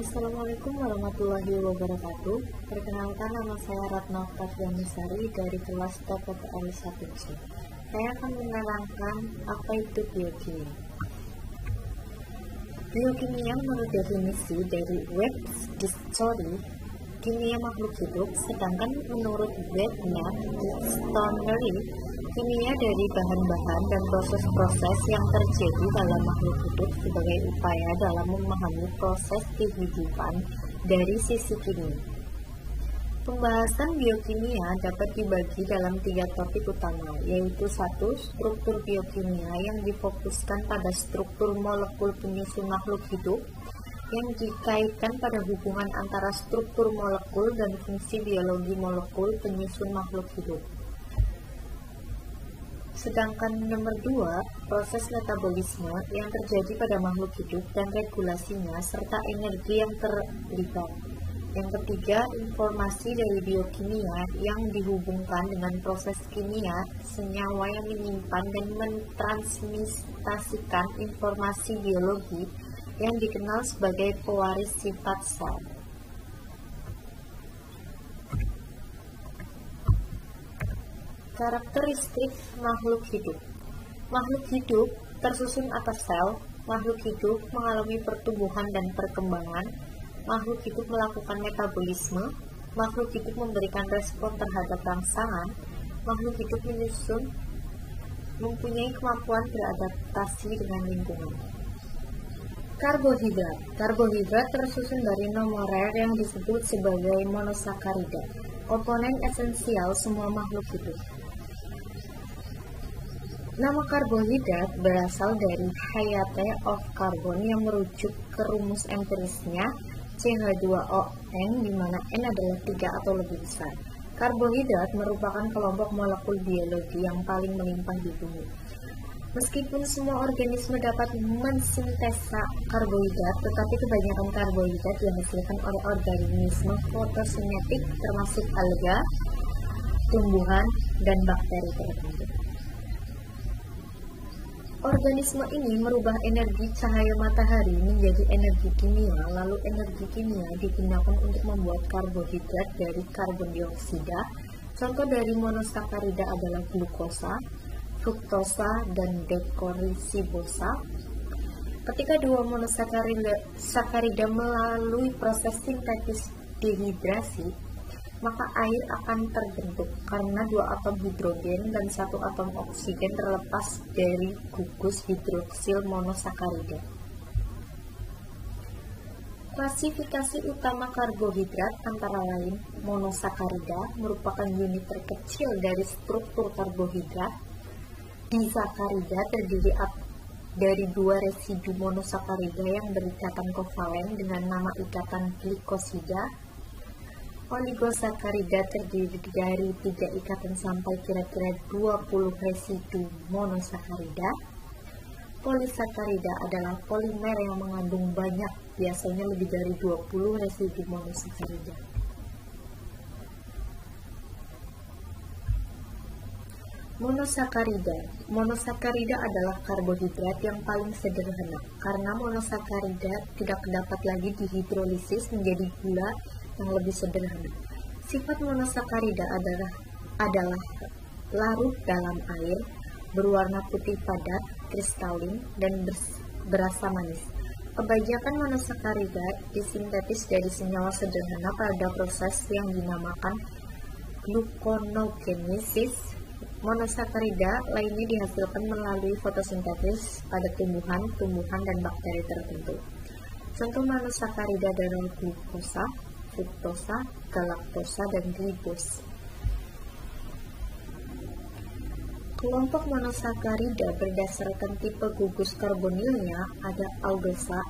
Assalamualaikum warahmatullahi wabarakatuh. Perkenalkan, nama saya Ratna Oktavianusari dari kelas TPPL 1C. Saya akan menerangkan apa itu biokimia. Biokimia menurut definisi dari Web's Dictionary, kimia makhluk hidup, sedangkan menurut Web's Dictionary, kimia dari bahan-bahan dan proses-proses yang terjadi dalam makhluk hidup sebagai upaya dalam memahami proses kehidupan dari sisi kimia. Pembahasan biokimia dapat dibagi dalam 3 topik utama, yaitu 1. Struktur biokimia yang difokuskan pada struktur molekul penyusun makhluk hidup yang dikaitkan pada hubungan antara struktur molekul dan fungsi biologi molekul penyusun makhluk hidup. Sedangkan nomor 2, proses metabolisme yang terjadi pada makhluk hidup dan regulasinya serta energi yang terlibat. Yang ketiga, informasi dari biokimia yang dihubungkan dengan proses kimia senyawa yang menyimpan dan mentransmitasikan informasi biologi yang dikenal sebagai pewaris sifat sel. Karakteristik makhluk hidup. Makhluk hidup tersusun atas sel. Makhluk hidup mengalami pertumbuhan dan perkembangan. Makhluk hidup melakukan metabolisme. Makhluk hidup memberikan respon terhadap rangsangan. Makhluk hidup menyusun, mempunyai kemampuan beradaptasi dengan lingkungan. Karbohidrat. Karbohidrat tersusun dari nomorer yang disebut sebagai monosakarida, komponen esensial semua makhluk hidup. Nama karbohidrat berasal dari hayate of carbon yang merujuk ke rumus empirisnya CH2ON di mana N adalah 3 atau lebih besar. Karbohidrat merupakan kelompok molekul biologi yang paling melimpah di bumi. Meskipun semua organisme dapat mensintesa karbohidrat, tetapi kebanyakan karbohidrat dihasilkan oleh organisme fotosintetik termasuk alga, tumbuhan, dan bakteri tertentu. Organisme ini merubah energi cahaya matahari menjadi energi kimia, lalu energi kimia digunakan untuk membuat karbohidrat dari karbon dioksida. Contoh dari monosakarida adalah glukosa, fruktosa, dan deoksiribosa. Ketika dua monosakarida melalui proses sintetis dehidrasi, maka air akan terbentuk karena 2 atom hidrogen dan 1 atom oksigen terlepas dari gugus hidroksil monosakarida. Klasifikasi utama karbohidrat antara lain monosakarida merupakan unit terkecil dari struktur karbohidrat. Disakarida terdiri dari 2 residu monosakarida yang berikatan kovalen dengan nama ikatan glikosida. Oligosakarida terdiri dari 3 ikatan sampai kira-kira 20 residu monosakarida. Polisakarida adalah polimer yang mengandung banyak, biasanya lebih dari 20 residu monosakarida. Monosakarida adalah karbohidrat yang paling sederhana karena monosakarida tidak dapat lagi dihidrolisis menjadi gula yang lebih sederhana. Sifat monosakarida adalah larut dalam air, berwarna putih padat, kristalin, dan berasa manis. Kebanyakan monosakarida disintetis dari senyawa sederhana pada proses yang dinamakan gluconeogenesis. Monosakarida lainnya dihasilkan melalui fotosintesis pada tumbuhan dan bakteri tertentu. Contoh monosakarida adalah glukosa, fruktosa, galaktosa, dan ribos. Kelompok monosakarida berdasarkan tipe gugus karbonilnya ada aldosa,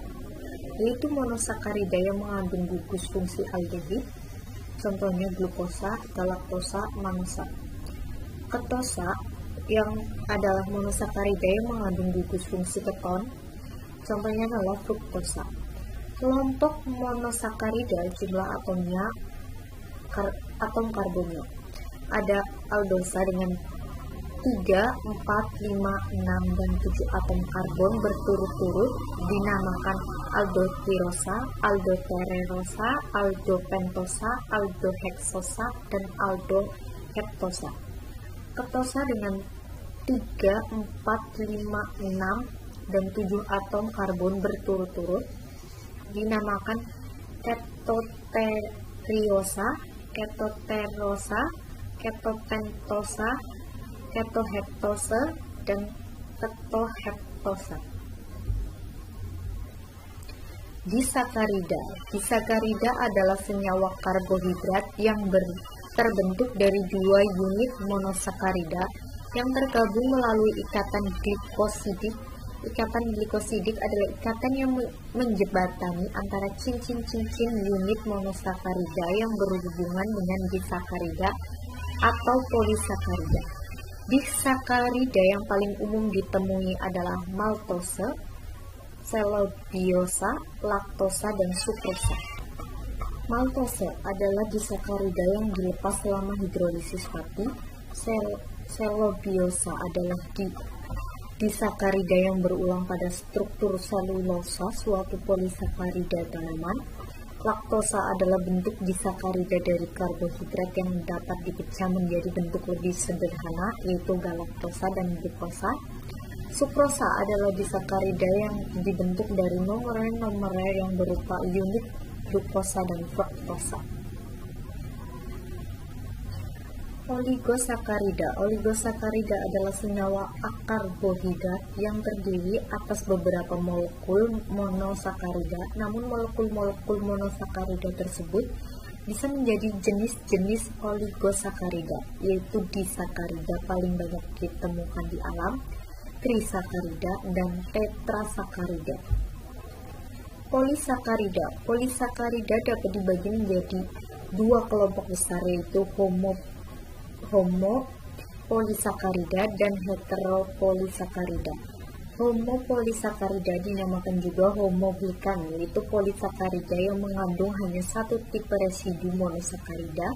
yaitu monosakarida yang mengandung gugus fungsi aldehid, contohnya glukosa, galaktosa, manosa. Ketosa, yang adalah monosakarida yang mengandung gugus fungsi keton, contohnya adalah fruktosa. Kelompok monosakarida jumlah atomnya atom karbonnya. Ada aldosa dengan 3, 4, 5, 6, dan 7 atom karbon berturut-turut dinamakan aldothirosa, aldotererosa, aldopentosa, aldoheksosa, dan aldoheptosa. Ketosa dengan 3, 4, 5, 6, dan 7 atom karbon berturut-turut dinamakan ketoteriosa, ketoterosa, ketopentosa, ketoheptose, dan ketoheptosa. Disakarida. Disakarida adalah senyawa karbohidrat yang terbentuk dari 2 unit monosakarida yang tergabung melalui ikatan glikosidik. Ikatan glikosidik adalah ikatan yang menjembatani antara cincin-cincin unit monosakarida yang berhubungan dengan disakarida atau polisakarida. Disakarida yang paling umum ditemui adalah maltose, selobiosa, laktosa, dan sukrosa. Maltose adalah disakarida yang dilepas selama hidrolisis mati. Selobiosa adalah disakarida yang berulang pada struktur selulosa, suatu polisakarida tanaman. Laktosa adalah bentuk disakarida dari karbohidrat yang dapat dipecah menjadi bentuk lebih sederhana, yaitu galaktosa dan glukosa. Sukrosa adalah disakarida yang dibentuk dari nomer yang berupa unit glukosa dan fruktosa. Oligosakarida. Oligosakarida adalah senyawa akarbohidrat yang terdiri atas beberapa molekul monosakarida, namun molekul-molekul monosakarida tersebut bisa menjadi jenis-jenis oligosakarida, yaitu disakarida paling banyak ditemukan di alam, trisakarida, dan tetrasakarida. Polisakarida. Polisakarida dapat dibagi menjadi 2 kelompok besar, yaitu homopolisakarida dan heteropolisakarida. Homopolisakarida dinamakan juga homoglikan, yaitu polisakarida yang mengandung hanya satu tipe residu monosakarida,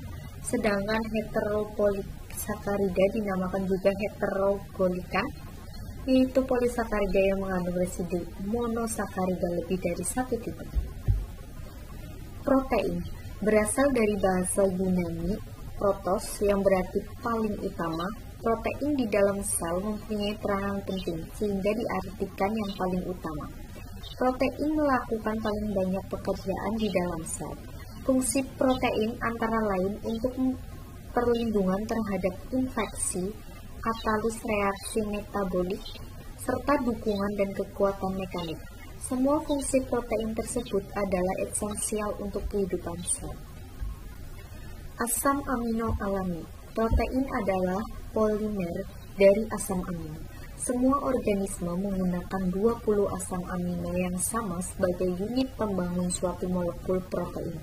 sedangkan heteropolisakarida dinamakan juga heteroglikan, yaitu polisakarida yang mengandung residu monosakarida lebih dari satu tipe. Protein berasal dari bahasa Yunani protos yang berarti paling utama. Protein di dalam sel mempunyai peranan penting sehingga diartikan yang paling utama. Protein melakukan paling banyak pekerjaan di dalam sel. Fungsi protein antara lain untuk perlindungan terhadap infeksi, katalis reaksi metabolik, serta dukungan dan kekuatan mekanik. Semua fungsi protein tersebut adalah esensial untuk kehidupan sel. Asam amino alami. Protein adalah polimer dari asam amino. Semua organisme menggunakan 20 asam amino yang sama sebagai unit pembangun suatu molekul protein.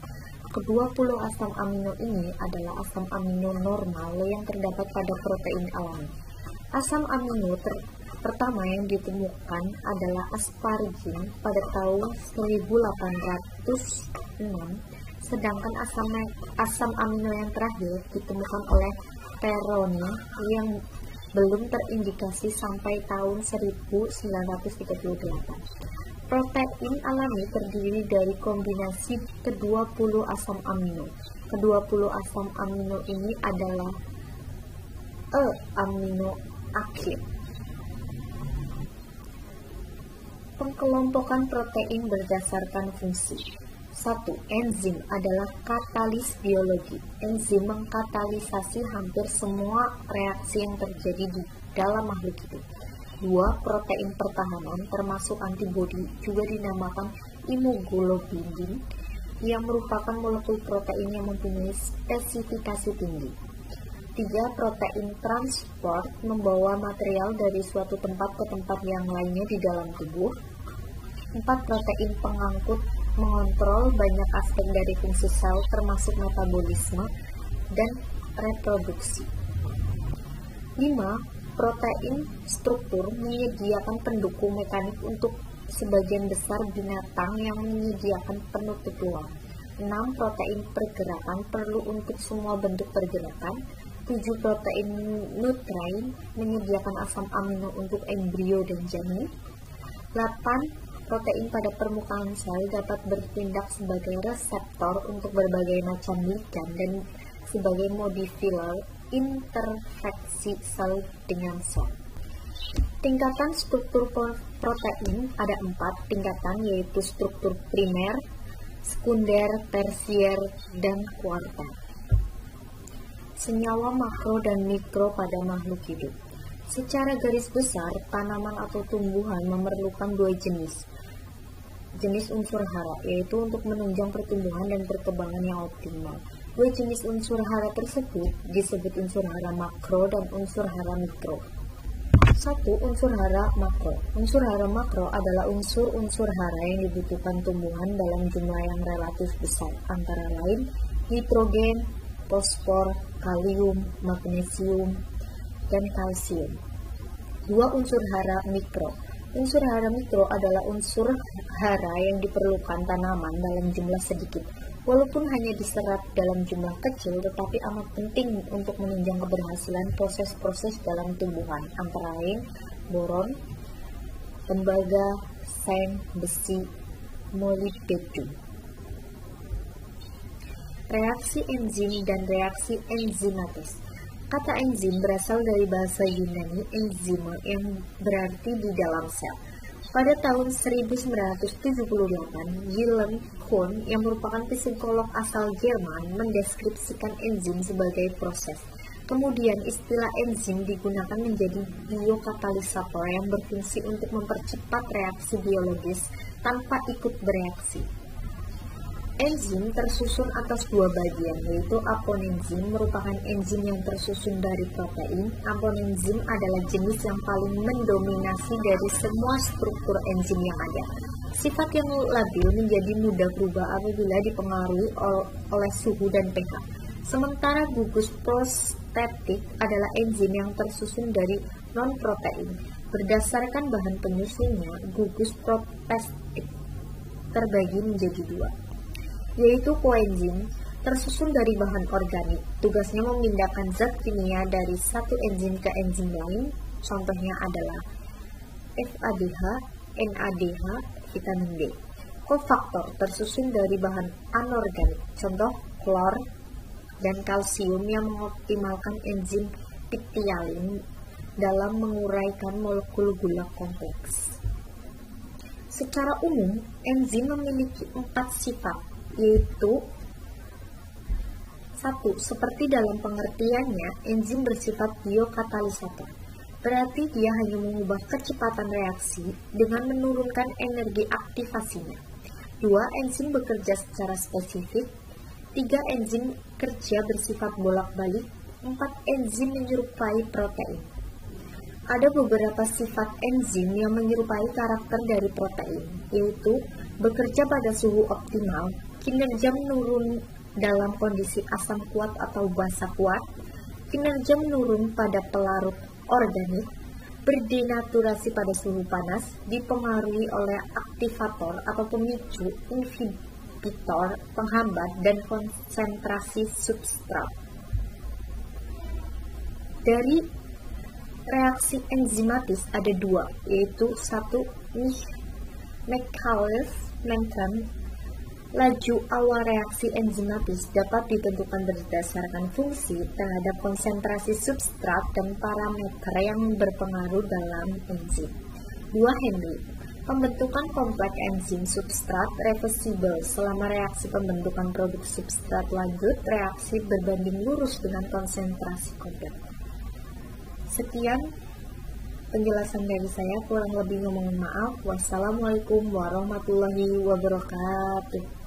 Ke-20 asam amino ini adalah asam amino normal yang terdapat pada protein alami. Asam amino pertama yang ditemukan adalah asparagin pada tahun 1806. Sedangkan asam amino yang terakhir ditemukan oleh Perroni yang belum terindikasi sampai tahun 1938. Protein alami terdiri dari kombinasi ke-20 asam amino. Ke-20 asam amino ini adalah amino akid. Pengkelompokan protein berdasarkan fungsi. 1. Enzim adalah katalis biologi. Enzim mengkatalisasi hampir semua reaksi yang terjadi di dalam makhluk hidup. 2. Protein pertahanan termasuk antibodi juga dinamakan imunoglobulin yang merupakan molekul protein yang mempunyai spesifikasi tinggi. 3. Protein transport membawa material dari suatu tempat ke tempat yang lainnya di dalam tubuh. 4. Protein pengangkut mengontrol banyak aspek dari fungsi sel termasuk metabolisme dan reproduksi. 5. Protein struktur menyediakan pendukung mekanik untuk sebagian besar binatang yang menyediakan penutup luar. 6. Protein pergerakan perlu untuk semua bentuk pergerakan. 7. Protein nutrain menyediakan asam amino untuk embrio dan janin. 8. protein pada permukaan sel dapat bertindak sebagai reseptor untuk berbagai macam ligand dan sebagai modifier interaksi sel dengan sel. Tingkatan struktur protein ada 4 tingkatan, yaitu struktur primer, sekunder, tersier, dan kuarter. Senyawa makro dan mikro pada makhluk hidup. Secara garis besar, tanaman atau tumbuhan memerlukan 2 jenis unsur hara, yaitu untuk menunjang pertumbuhan dan perkembangan yang optimal. 2 jenis unsur hara tersebut disebut unsur hara makro dan unsur hara mikro. 1. Unsur hara makro. Unsur hara makro adalah unsur-unsur hara yang dibutuhkan tumbuhan dalam jumlah yang relatif besar, antara lain nitrogen, fosfor, kalium, magnesium, dan kalsium. 2. Unsur hara mikro. Unsur hara mikro adalah unsur hara yang diperlukan tanaman dalam jumlah sedikit. Walaupun hanya diserap dalam jumlah kecil, tetapi amat penting untuk menunjang keberhasilan proses-proses dalam tumbuhan, antara lain boron, tembaga, seng, besi, molibdenum. Reaksi enzim dan reaksi enzimatis. Kata enzim berasal dari bahasa Yunani enzyma yang berarti di dalam sel. Pada tahun 1978, Wilhelm Kuhn yang merupakan psikolog asal Jerman mendeskripsikan enzim sebagai proses. Kemudian istilah enzim digunakan menjadi biokatalisator yang berfungsi untuk mempercepat reaksi biologis tanpa ikut bereaksi. Enzim tersusun atas 2 bagian, yaitu aponenzim merupakan enzim yang tersusun dari protein. Aponenzim adalah jenis yang paling mendominasi dari semua struktur enzim yang ada. Sifat yang labil menjadi mudah berubah apabila dipengaruhi oleh suhu dan pH. Sementara gugus prostetik adalah enzim yang tersusun dari non-protein. Berdasarkan bahan penyusunnya, gugus prostetik terbagi menjadi 2, yaitu koenzim, tersusun dari bahan organik. Tugasnya memindahkan zat kimia dari satu enzim ke enzim lain. Contohnya adalah FADH, NADH, vitamin D. Kofaktor tersusun dari bahan anorganik. Contoh klor dan kalsium yang mengoptimalkan enzim ptyalin dalam menguraikan molekul gula kompleks. Secara umum, enzim memiliki 4 sifat, yaitu 1. Seperti dalam pengertiannya, enzim bersifat biokatalisator. Berarti dia hanya mengubah kecepatan reaksi dengan menurunkan energi aktivasinya. 2. Enzim bekerja secara spesifik. 3. Enzim kerja bersifat bolak-balik. 4. Enzim menyerupai protein. Ada beberapa sifat enzim yang menyerupai karakter dari protein, yaitu bekerja pada suhu optimal, kinerja menurun dalam kondisi asam kuat atau basa kuat, kinerja menurun pada pelarut organik, berdenaturasi pada suhu panas, dipengaruhi oleh aktivator atau pemicu, inhibitor, penghambat, dan konsentrasi substrat. Dari reaksi enzimatis ada 2, yaitu 1. Michaelis-Menten. Laju awal reaksi enzimatis dapat ditentukan berdasarkan fungsi terhadap konsentrasi substrat dan parameter yang berpengaruh dalam enzim. 2. Henry. Pembentukan kompleks enzim substrat reversibel. Selama reaksi pembentukan produk substrat lanjut, reaksi berbanding lurus dengan konsentrasi kompleks. Sekian penjelasan dari saya, kurang lebih mohon maaf. Wassalamualaikum warahmatullahi wabarakatuh.